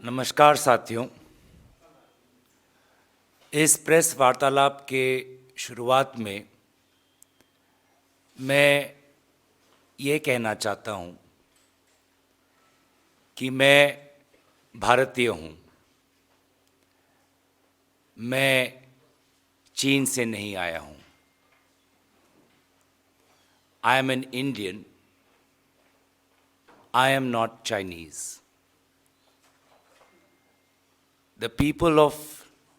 नमस्कार साथियों। इस प्रेस वार्तालाप के शुरुआत में मैं ये कहना चाहता हूँ कि मैं भारतीय हूँ। मैं चीन से नहीं आया हूँ। I am an Indian. I am not Chinese. The people of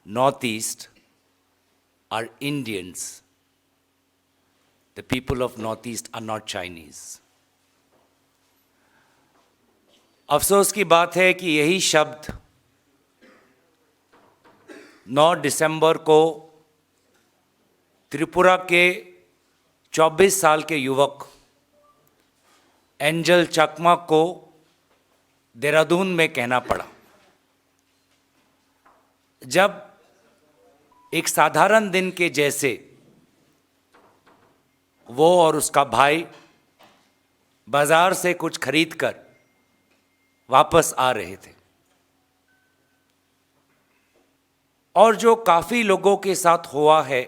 Northeast are Indians. The people of Northeast are not Chinese. अफसोस की बात है कि यही शब्द 9 दिसंबर को त्रिपुरा के 24 साल के युवक एंजल चकमा को देहरादून में कहना पड़ा, जब एक साधारण दिन के जैसे वो और उसका भाई बाजार से कुछ खरीदकर वापस आ रहे थे और जो काफ़ी लोगों के साथ हुआ है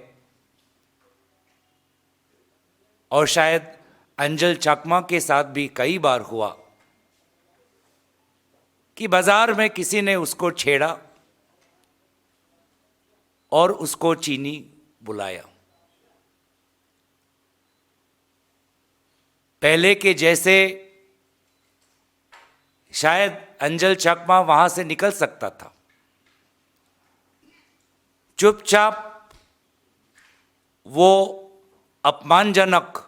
और शायद अंजल चकमा के साथ भी कई बार हुआ कि बाजार में किसी ने उसको छेड़ा और उसको चीनी बुलाया। पहले के जैसे शायद अंजल चकमा वहां से निकल सकता था। चुपचाप वो अपमानजनक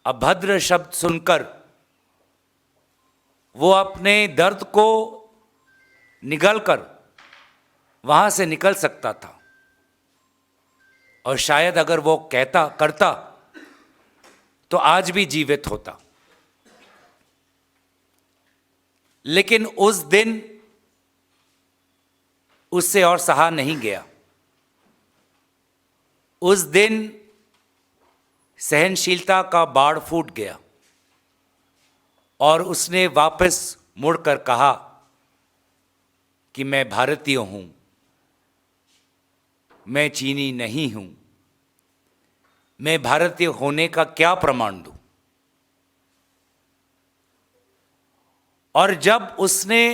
अभद्र शब्द सुनकर वो अपने दर्द को निगलकर वहां से निकल सकता था और शायद अगर वो करता तो आज भी जीवित होता। लेकिन उस दिन उससे और सहा नहीं गया। उस दिन सहनशीलता का बाड़ फूट गया और उसने वापस मुड़कर कहा कि मैं भारतीय हूं, मैं चीनी नहीं हूं। मैं भारतीय होने का क्या प्रमाण दूं? और जब उसने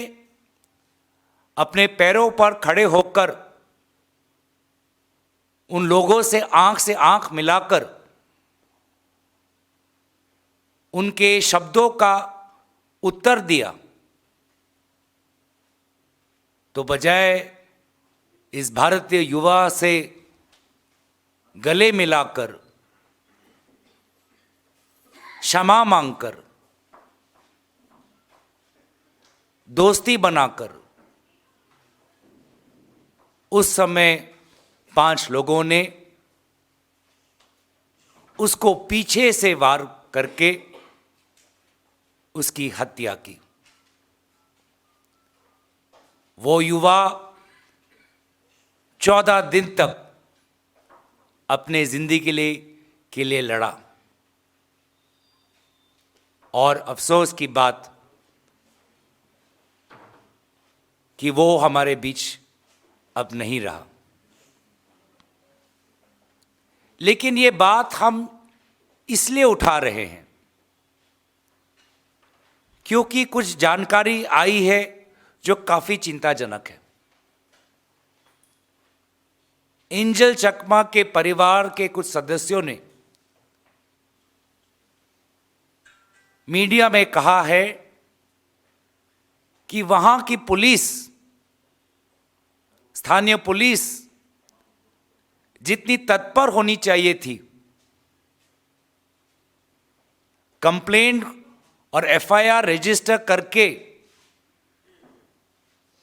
अपने पैरों पर खड़े होकर उन लोगों से आंख मिलाकर उनके शब्दों का उत्तर दिया, तो बजाय इस भारतीय युवा से गले मिलाकर क्षमा मांगकर दोस्ती बनाकर उस समय 5 लोगों ने उसको पीछे से वार करके उसकी हत्या की। वो युवा 14 दिन तक अपने जिंदगी के लिए लड़ा और अफसोस की बात कि वो हमारे बीच अब नहीं रहा। लेकिन ये बात हम इसलिए उठा रहे हैं क्योंकि कुछ जानकारी आई है जो काफी चिंताजनक है। एंजल चकमा के परिवार के कुछ सदस्यों ने मीडिया में कहा है कि वहां की पुलिस, स्थानीय पुलिस जितनी तत्पर होनी चाहिए थी, कंप्लेंट और एफआईआर रजिस्टर करके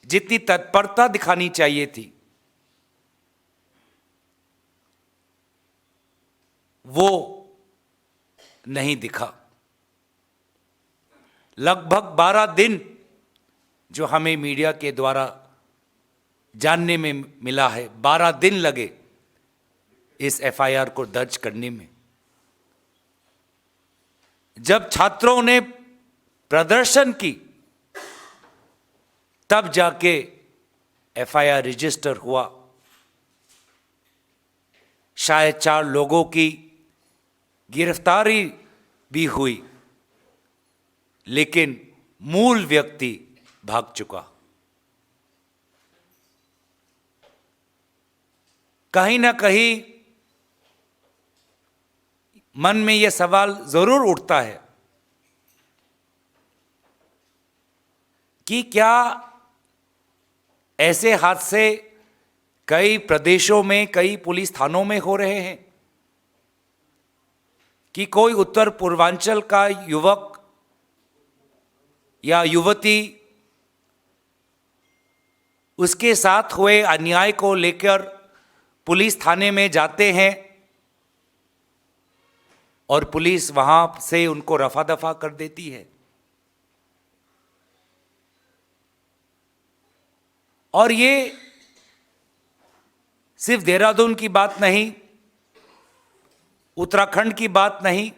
जितनी तत्परता दिखानी चाहिए थी, वो नहीं दिखा। लगभग 12 दिन जो हमें मीडिया के द्वारा जानने में मिला है, 12 दिन लगे इस एफआईआर को दर्ज करने में। जब छात्रों ने प्रदर्शन की तब जाके एफआईआर रजिस्टर हुआ। शायद 4 लोगों की गिरफ्तारी भी हुई, लेकिन मूल व्यक्ति भाग चुका। कहीं ना कहीं मन में यह सवाल जरूर उठता है कि क्या ऐसे हादसे कई प्रदेशों में, कई पुलिस थानों में हो रहे हैं कि कोई उत्तर पूर्वांचल का युवक या युवती उसके साथ हुए अन्याय को लेकर पुलिस थाने में जाते हैं और पुलिस वहां से उनको रफा दफा कर देती है। और ये सिर्फ देहरादून की बात नहीं, उत्तराखंड की बात नहीं।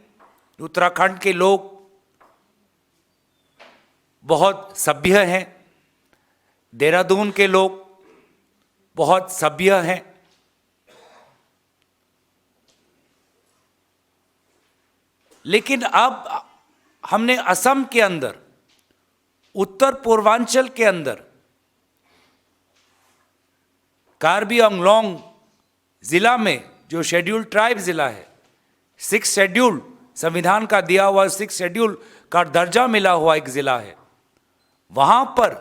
उत्तराखंड के लोग बहुत सभ्य हैं, देहरादून के लोग बहुत सभ्य हैं। लेकिन अब हमने असम के अंदर, उत्तर पूर्वांचल के अंदर, कार्बी आंगलोंग जिला में, जो शेड्यूल्ड ट्राइब जिला है, 6 शेड्यूल संविधान का दिया हुआ 6 शेड्यूल का दर्जा मिला हुआ एक जिला है, वहां पर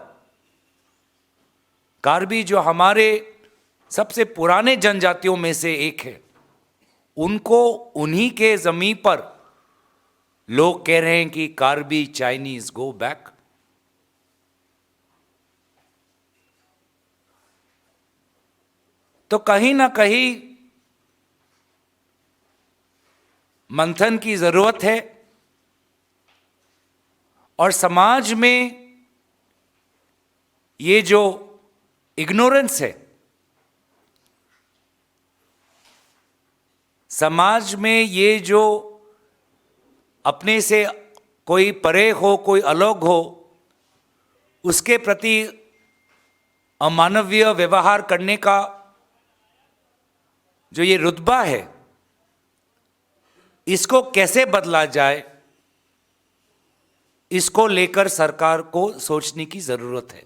कार्बी, जो हमारे सबसे पुराने जनजातियों में से एक है, उनको उन्हीं के जमीन पर लोग कह रहे हैं कि कार्बी चाइनीज गो बैक। तो कहीं ना कहीं मंथन की जरूरत है और समाज में ये जो इग्नोरेंस है, समाज में ये जो अपने से कोई परे हो, कोई अलग हो, उसके प्रति अमानवीय व्यवहार करने का जो ये रुतबा है, इसको कैसे बदला जाए, इसको लेकर सरकार को सोचने की जरूरत है।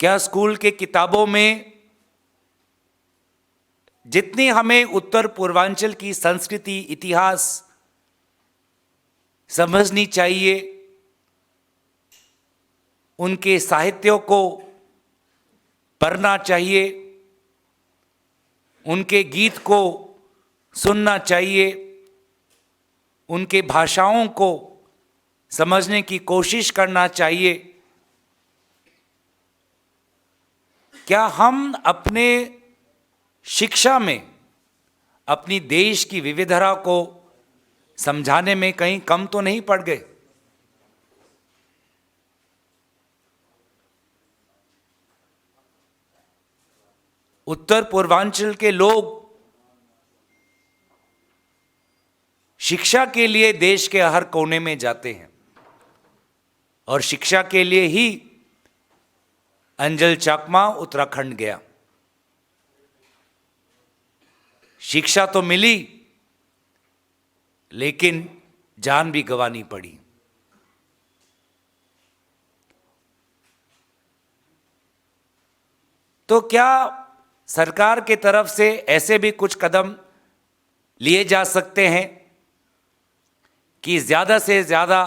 क्या स्कूल के किताबों में जितनी हमें उत्तर पूर्वांचल की संस्कृति, इतिहास समझनी चाहिए, उनके साहित्यों को पढ़ना चाहिए, उनके गीत को सुनना चाहिए, उनके भाषाओं को समझने की कोशिश करना चाहिए, क्या हम अपने शिक्षा में अपनी देश की विविधता को समझाने में कहीं कम तो नहीं पड़ गए? उत्तर पूर्वांचल के लोग शिक्षा के लिए देश के हर कोने में जाते हैं और शिक्षा के लिए ही अंजल चाकमा उत्तराखंड गया। शिक्षा तो मिली, लेकिन जान भी गंवानी पड़ी। तो क्या सरकार की तरफ से ऐसे भी कुछ कदम लिए जा सकते हैं कि ज्यादा से ज्यादा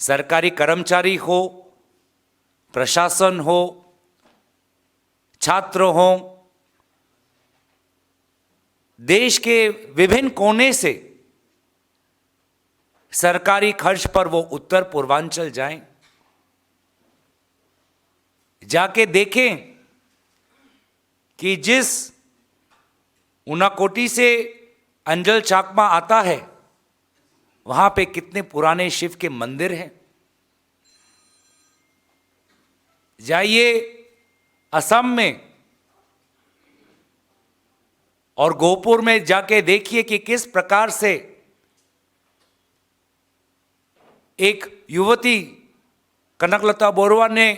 सरकारी कर्मचारी हो, प्रशासन हो, छात्र हो, देश के विभिन्न कोने से सरकारी खर्च पर वो उत्तर पूर्वांचल जाएं, जाके देखें कि जिस उनाकोटी से अंजल चाकमा आता है, वहां पे कितने पुराने शिव के मंदिर हैं। जाइए असम में और गोपुर में जाके देखिए कि किस प्रकार से एक युवती कनकलता बोरवा ने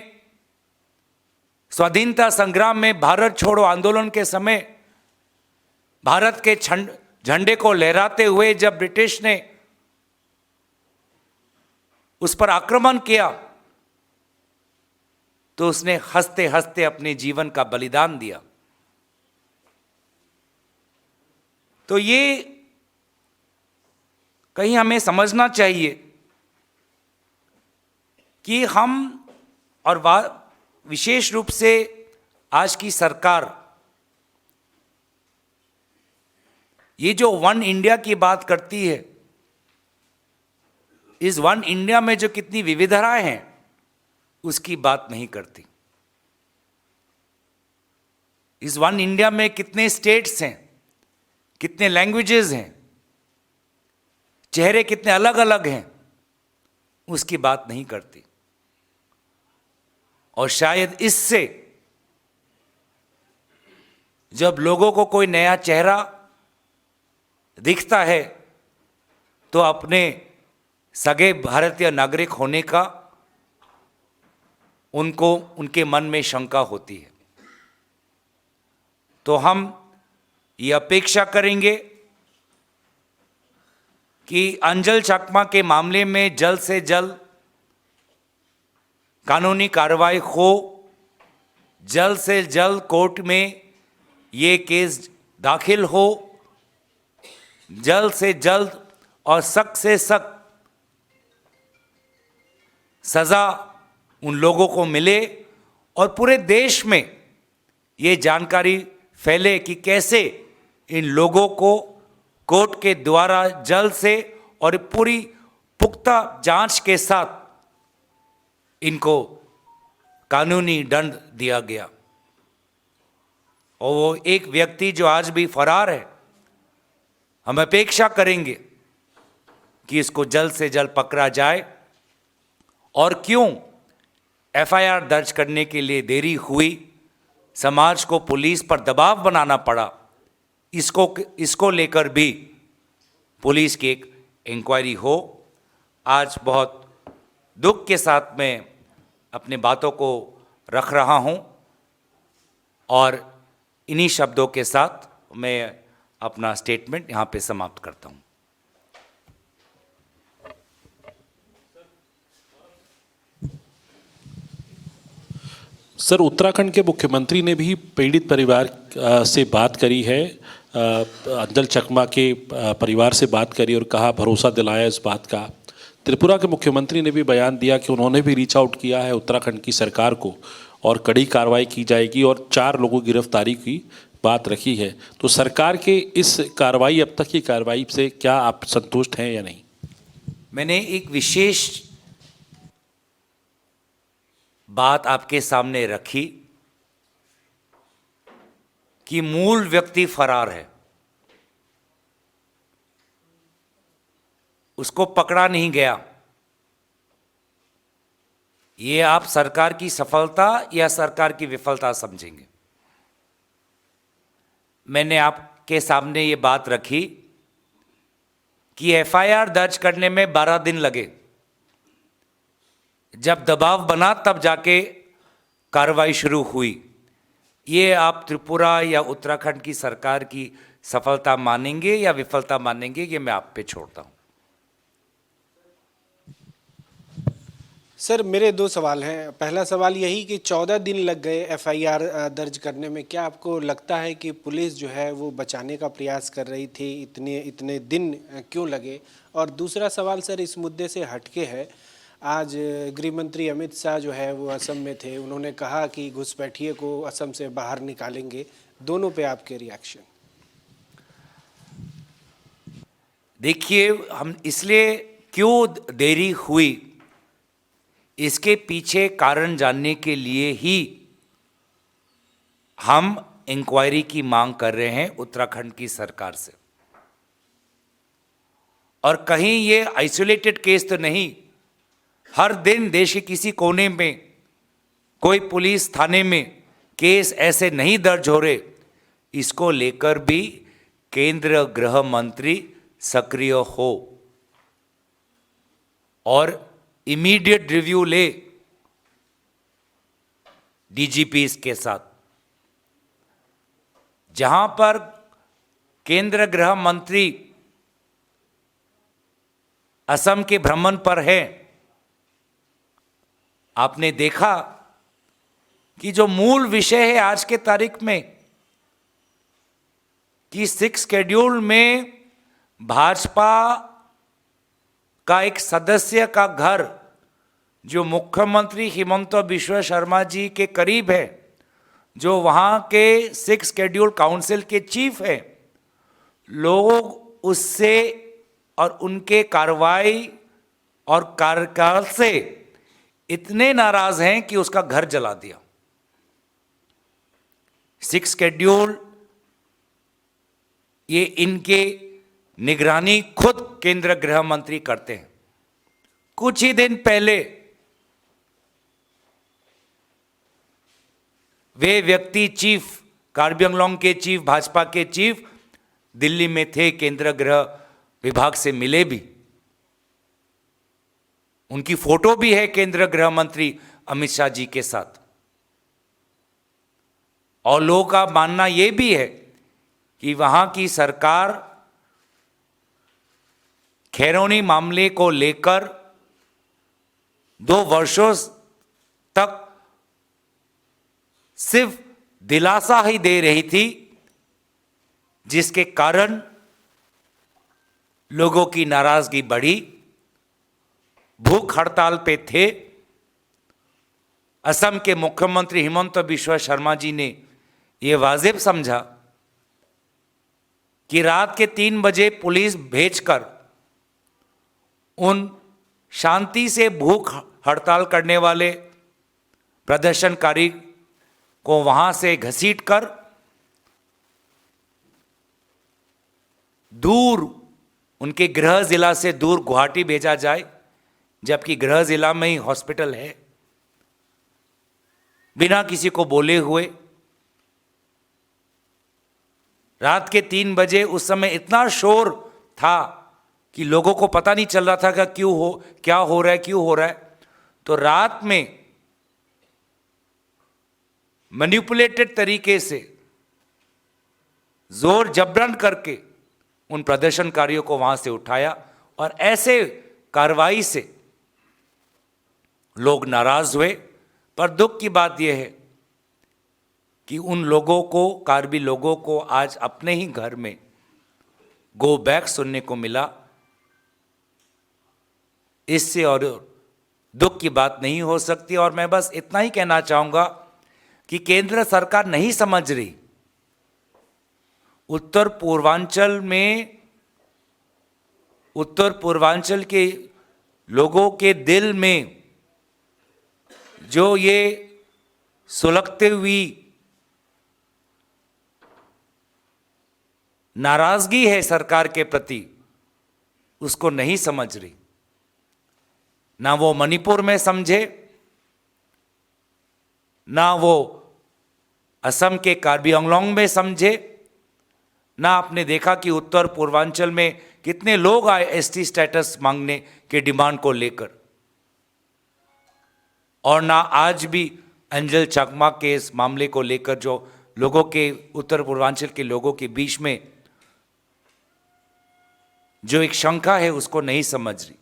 स्वाधीनता संग्राम में भारत छोड़ो आंदोलन के समय भारत के झंडे को लहराते हुए जब ब्रिटिश ने उस पर आक्रमण किया तो उसने हंसते हंसते अपने जीवन का बलिदान दिया। तो ये कहीं हमें समझना चाहिए कि हम और विशेष रूप से आज की सरकार ये जो वन इंडिया की बात करती है, इस वन इंडिया में जो कितनी विविधताएं हैं उसकी बात नहीं करती। इस वन इंडिया में कितने स्टेट्स हैं, कितने लैंग्वेजेस हैं, चेहरे कितने अलग अलग हैं, उसकी बात नहीं करती। और शायद इससे जब लोगों को कोई नया चेहरा दिखता है तो अपने सगे भारतीय नागरिक होने का उनको उनके मन में शंका होती है। तो हम ये अपेक्षा करेंगे कि अंजल चकमा के मामले में जल्द से जल्द कानूनी कार्रवाई हो, जल्द से जल्द कोर्ट में ये केस दाखिल हो, जल्द से जल्द और सख्त से सख्त सजा उन लोगों को मिले और पूरे देश में ये जानकारी फैले कि कैसे इन लोगों को कोर्ट के द्वारा जल्द से और पूरी पुख्ता जांच के साथ इनको कानूनी दंड दिया गया। और वो एक व्यक्ति जो आज भी फरार है, हम अपेक्षा करेंगे कि इसको जल्द से जल्द पकड़ा जाए। और क्यों एफआईआर दर्ज करने के लिए देरी हुई, समाज को पुलिस पर दबाव बनाना पड़ा, इसको लेकर भी पुलिस की एक इंक्वायरी हो। आज बहुत दुख के साथ मैं अपने बातों को रख रहा हूं और इन्हीं शब्दों के साथ मैं अपना स्टेटमेंट यहां पे समाप्त करता हूं। सर, उत्तराखंड के मुख्यमंत्री ने भी पीड़ित परिवार से बात करी है, अंजल चकमा के परिवार से बात करी और कहा, भरोसा दिलाया इस बात का। त्रिपुरा के मुख्यमंत्री ने भी बयान दिया कि उन्होंने भी रीच आउट किया है उत्तराखंड की सरकार को और कड़ी कार्रवाई की जाएगी और 4 लोगों की गिरफ्तारी की बात रखी है। तो सरकार के इस कार्रवाई, अब तक की कार्रवाई से क्या आप संतुष्ट हैं या नहीं? मैंने एक विशेष बात आपके सामने रखी कि मूल व्यक्ति फरार है, उसको पकड़ा नहीं गया। ये आप सरकार की सफलता या सरकार की विफलता समझेंगे। मैंने आपके सामने ये बात रखी कि एफआईआर दर्ज करने में 12 दिन लगे, जब दबाव बना तब जाके कार्रवाई शुरू हुई। ये आप त्रिपुरा या उत्तराखंड की सरकार की सफलता मानेंगे या विफलता मानेंगे, ये मैं आप पे छोड़ता हूं। सर, मेरे 2 सवाल हैं। पहला सवाल यही कि 14 दिन लग गए एफआईआर दर्ज करने में, क्या आपको लगता है कि पुलिस जो है वो बचाने का प्रयास कर रही थी, इतने दिन क्यों लगे? और दूसरा सवाल सर इस मुद्दे से हटके है, आज गृह मंत्री अमित शाह जो है वो असम में थे, उन्होंने कहा कि घुसपैठिए को असम से बाहर निकालेंगे। दोनों पे आपके रिएक्शन? देखिए, हम इसलिए क्यों देरी हुई, इसके पीछे कारण जानने के लिए ही हम इंक्वायरी की मांग कर रहे हैं उत्तराखंड की सरकार से। और कहीं ये आइसोलेटेड केस तो नहीं, हर दिन देश के किसी कोने में कोई पुलिस थाने में केस ऐसे नहीं दर्ज हो रहे। इसको लेकर भी केंद्र गृह मंत्री सक्रिय हो और इमीडिएट रिव्यू ले डीजीपीज के साथ। जहां पर केंद्र गृह मंत्री असम के भ्रमण पर है, आपने देखा कि जो मूल विषय है आज के तारीख में कि 6 शेड्यूल में भाजपा का एक सदस्य का घर जो मुख्यमंत्री हिमंत बिश्व शर्मा जी के करीब है, जो वहाँ के 6 शेड्यूल काउंसिल के चीफ है, लोग उससे और उनके कार्रवाई और कार्यकाल से इतने नाराज हैं कि उसका घर जला दिया। 6 शेड्यूल ये इनके निगरानी खुद केंद्र गृह मंत्री करते हैं। कुछ ही दिन पहले वे व्यक्ति चीफ, कार्बी आंगलॉन्ग के चीफ, भाजपा के चीफ दिल्ली में थे, केंद्र गृह विभाग से मिले भी। उनकी फोटो भी है केंद्र गृह मंत्री अमित शाह जी के साथ। और लोगों का मानना यह भी है कि वहां की सरकार खैरोनी मामले को लेकर 2 वर्षों तक सिर्फ दिलासा ही दे रही थी, जिसके कारण लोगों की नाराजगी बढ़ी, भूख हड़ताल पे थे। असम के मुख्यमंत्री हिमंत बिश्व शर्मा जी ने यह वाजिब समझा कि रात के 3 बजे पुलिस भेजकर उन शांति से भूख हड़ताल करने वाले प्रदर्शनकारी को वहां से घसीटकर दूर, उनके गृह जिला से दूर गुवाहाटी भेजा जाए, जबकि गृह जिला में ही हॉस्पिटल है। बिना किसी को बोले हुए रात के 3 बजे, उस समय इतना शोर था कि लोगों को पता नहीं चल रहा था कि क्या हो रहा है, क्यों हो रहा है। तो रात में मैनिपुलेटेड तरीके से जोर जबरन करके उन प्रदर्शनकारियों को वहां से उठाया, और ऐसे कार्रवाई से लोग नाराज हुए। पर दुख की बात यह है कि उन लोगों को, कार्बी लोगों को आज अपने ही घर में गो बैक सुनने को मिला। इससे और दुख की बात नहीं हो सकती। और मैं बस इतना ही कहना चाहूंगा कि केंद्र सरकार नहीं समझ रही, उत्तर पूर्वांचल के लोगों के दिल में जो ये सुलगते हुई नाराजगी है सरकार के प्रति, उसको नहीं समझ रही। ना वो मणिपुर में समझे, ना वो असम के कार्बी आंगलॉन्ग में समझे, ना आपने देखा कि उत्तर पूर्वांचल में कितने लोग आए एसटी स्टेटस मांगने के डिमांड को लेकर, और ना आज भी अंजल चकमा के इस मामले को लेकर जो लोगों के, उत्तर पूर्वांचल के लोगों के बीच में जो एक शंका है, उसको नहीं समझ रही।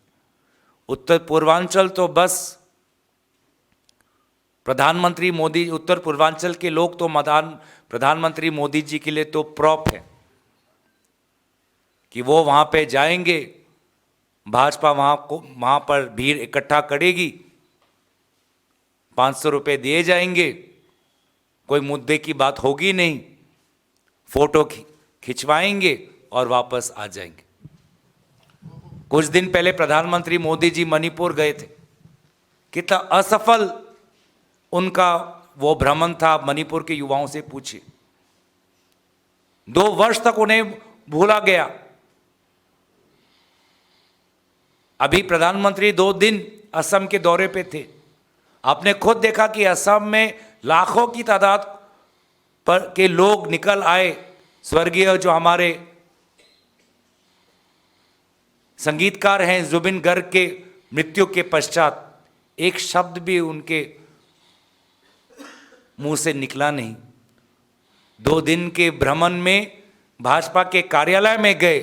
उत्तर पूर्वांचल तो बस प्रधानमंत्री मोदी, उत्तर पूर्वांचल के लोग तो प्रधानमंत्री मोदी जी के लिए तो प्रॉप है कि वो वहां पे जाएंगे, भाजपा वहां पर भीड़ इकट्ठा करेगी, 500 रुपए दिए जाएंगे, कोई मुद्दे की बात होगी नहीं, फोटो खिंचवाएंगे और वापस आ जाएंगे। कुछ दिन पहले प्रधानमंत्री मोदी जी मणिपुर गए थे, कितना असफल उनका वो भ्रमण था। मणिपुर के युवाओं से पूछिए, 2 वर्ष तक उन्हें भूला गया। अभी प्रधानमंत्री 2 दिन असम के दौरे पे थे। आपने खुद देखा कि असम में लाखों की तादाद पर के लोग निकल आए। स्वर्गीय जो हमारे संगीतकार हैं जुबिन गर्ग के मृत्यु के पश्चात एक शब्द भी उनके मुंह से निकला नहीं। 2 दिन के भ्रमण में भाजपा के कार्यालय में गए,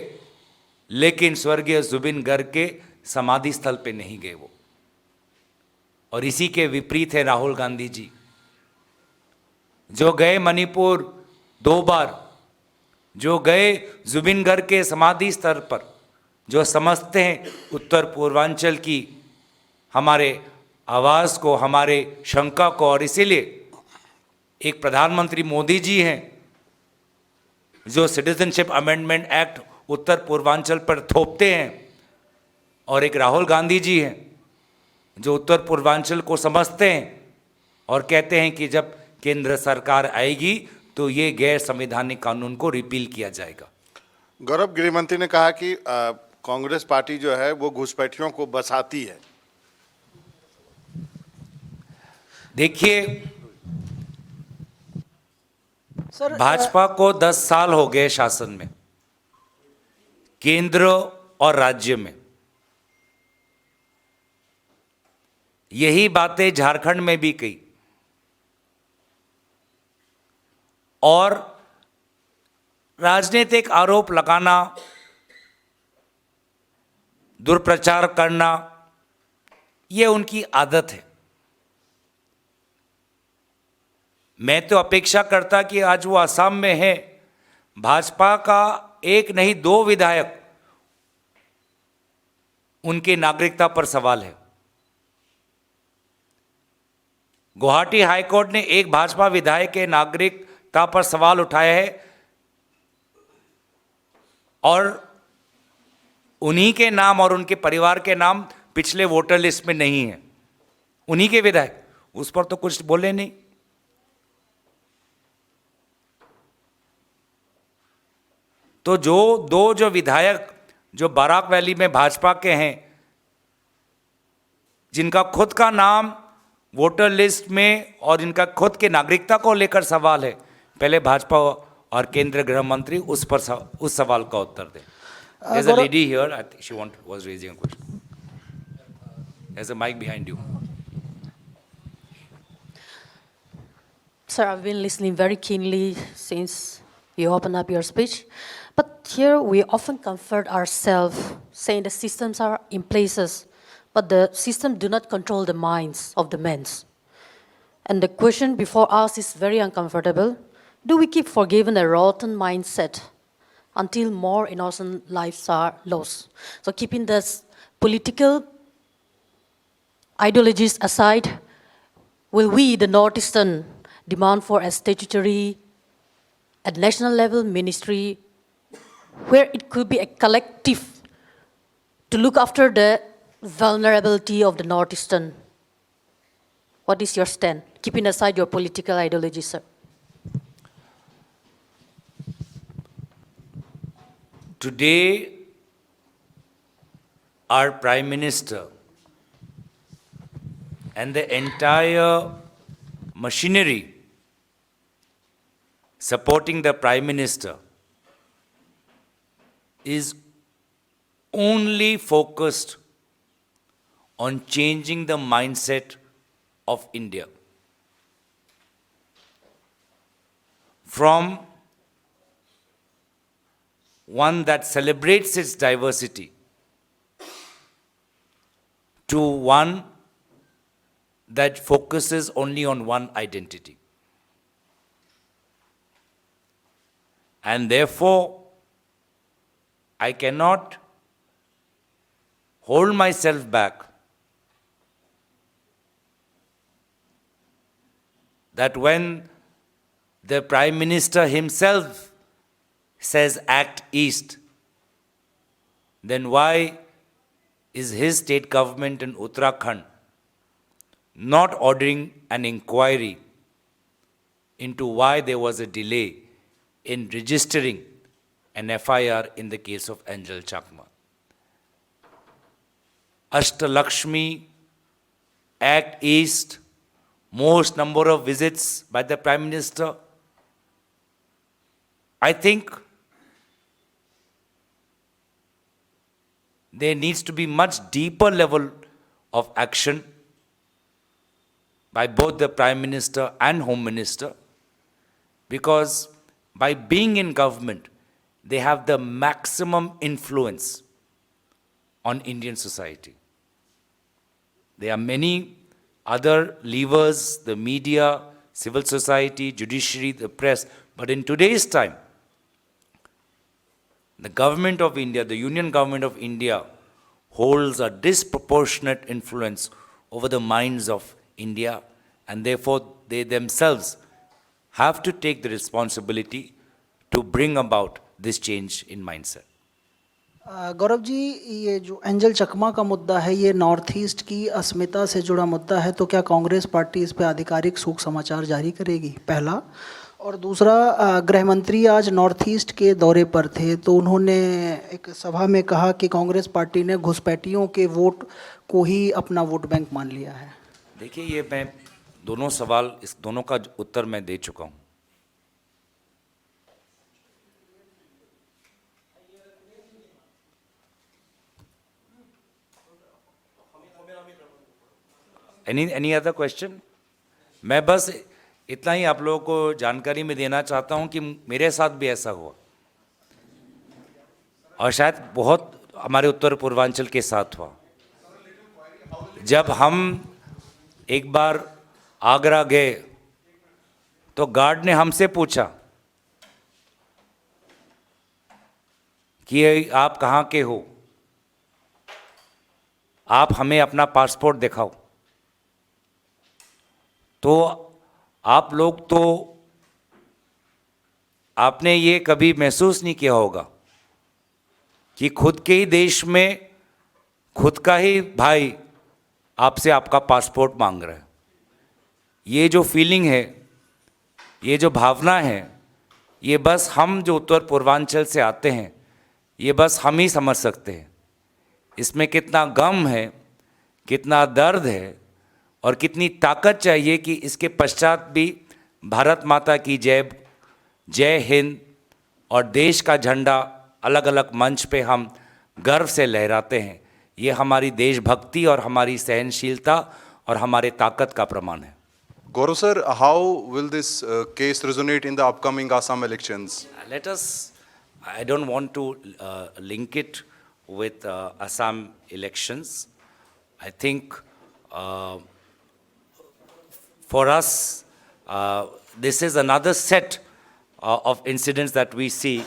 लेकिन स्वर्गीय जुबिन गर्ग के समाधि स्थल पे नहीं गए वो। और इसी के विपरीत है राहुल गांधी जी, जो गए मणिपुर 2 बार, जो गए जुबिन गर्ग के समाधि स्थल पर, जो समझते हैं उत्तर पूर्वांचल की हमारे आवाज़ को, हमारे शंका को। और इसीलिए एक प्रधानमंत्री मोदी जी हैं जो सिटीजनशिप अमेंडमेंट एक्ट उत्तर पूर्वांचल पर थोपते हैं, और एक राहुल गांधी जी हैं जो उत्तर पूर्वांचल को समझते हैं और कहते हैं कि जब केंद्र सरकार आएगी तो ये गैर संवैधानिक कानून को रिपील किया जाएगा। गौरव, गृह मंत्री ने कहा कि कांग्रेस पार्टी जो है वो घुसपैठियों को बसाती है। देखिए सर, भाजपा को 10 साल हो गए शासन में, केंद्र और राज्य में। यही बातें झारखंड में भी कही, और राजनीतिक आरोप लगाना, दुष्प्रचार करना, यह उनकी आदत है। मैं तो अपेक्षा करता कि आज वो असम में है, भाजपा का 1 नहीं 2 विधायक, उनकी नागरिकता पर सवाल है। गुवाहाटी हाईकोर्ट ने एक भाजपा विधायक के नागरिकता पर सवाल उठाया है, और उन्हीं के नाम और उनके परिवार के नाम पिछले वोटर लिस्ट में नहीं है, उन्हीं के विधायक, उस पर तो कुछ बोले नहीं। तो जो विधायक जो बाराक वैली में भाजपा के हैं, जिनका खुद का नाम वोटर लिस्ट में और जिनका खुद के नागरिकता को लेकर सवाल है, पहले भाजपा और केंद्रीय गृह मंत्री उस सवाल का उत्तर दें। There's a lady here, I think she was raising a question. There's a mic behind you. Sir, I've been listening very keenly since you opened up your speech. But here we often comfort ourselves saying the systems are in places, but the system do not control the minds of the men. And the question before us is very uncomfortable. Do we keep forgiving a rotten mindset until more innocent lives are lost? So keeping the political ideologies aside, will we, the Northeastern, demand for a statutory, at national level ministry, where it could be a collective to look after the vulnerability of the Northeastern? What is your stand, keeping aside your political ideology, sir? Today, our Prime Minister and the entire machinery supporting the Prime Minister is only focused on changing the mindset of India from one that celebrates its diversity to one that focuses only on one identity. And therefore, I cannot hold myself back that when the Prime Minister himself says act east, then why is his state government in Uttarakhand not ordering an inquiry into why there was a delay in registering an FIR in the case of Angel Chakma? Ashtalakshmi, Act East, most number of visits by the Prime Minister. I think there needs to be much deeper level of action by both the Prime Minister and Home Minister, because by being in government, they have the maximum influence on Indian society. There are many other levers, the media, civil society, judiciary, the press, but in today's time, the government of India, the Union Government of India, holds a disproportionate influence over the minds of India, and therefore they themselves have to take the responsibility to bring about this change in mindset. Gaurav ji, ये जो angel चकमा का मुद्दा है, ये north east की अस्मिता से जुड़ा मुद्दा है, तो क्या कांग्रेस पार्टी इस पे आधिकारिक शोक समाचार जारी करेगी? पहला। और दूसरा, गृह मंत्री आज नॉर्थ ईस्ट के दौरे पर थे, तो उन्होंने एक सभा में कहा कि कांग्रेस पार्टी ने घुसपैठियों के वोट को ही अपना वोट बैंक मान लिया है। देखिए, ये मैं दोनों सवाल, इस दोनों का उत्तर मैं दे चुका हूँ। Any other question? मैं बस इतना ही आप लोगों को जानकारी में देना चाहता हूं कि मेरे साथ भी ऐसा हुआ, और शायद बहुत हमारे उत्तर पूर्वांचल के साथ हुआ। जब हम एक बार आगरा गए तो गार्ड ने हमसे पूछा कि आप कहाँ के हो, आप हमें अपना पासपोर्ट दिखाओ। तो आप लोग तो, आपने ये कभी महसूस नहीं किया होगा कि खुद के ही देश में खुद का ही भाई आपसे आपका पासपोर्ट मांग रहा है। ये जो फीलिंग है, ये जो भावना है, ये बस हम जो उत्तर पूर्वांचल से आते हैं, ये बस हम ही समझ सकते हैं। इसमें कितना गम है, कितना दर्द है, और कितनी ताकत चाहिए कि इसके पश्चात भी भारत माता की जय, जय हिंद और देश का झंडा अलग अलग मंच पे हम गर्व से लहराते हैं। ये हमारी देशभक्ति और हमारी सहनशीलता और हमारे ताकत का प्रमाण है। Gaurav sir, how will this case resonate in the upcoming Assam elections? Let us, I don't want to link it with Assam elections. I think for us, this is another set of incidents that we see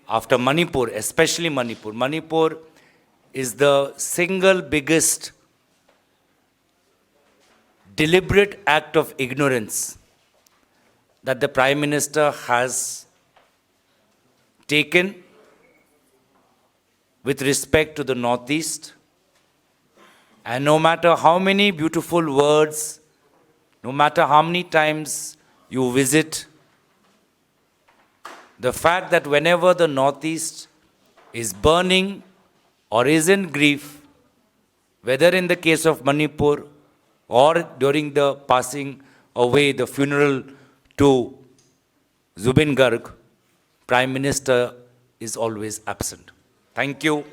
after Manipur, especially Manipur. Manipur is the single biggest deliberate act of ignorance that the Prime Minister has taken with respect to the Northeast. And no matter how many beautiful words, no matter how many times you visit, the fact that whenever the Northeast is burning or is in grief, whether in the case of Manipur or during the passing away, the funeral to Zubin Garg, Prime Minister is always absent. Thank you.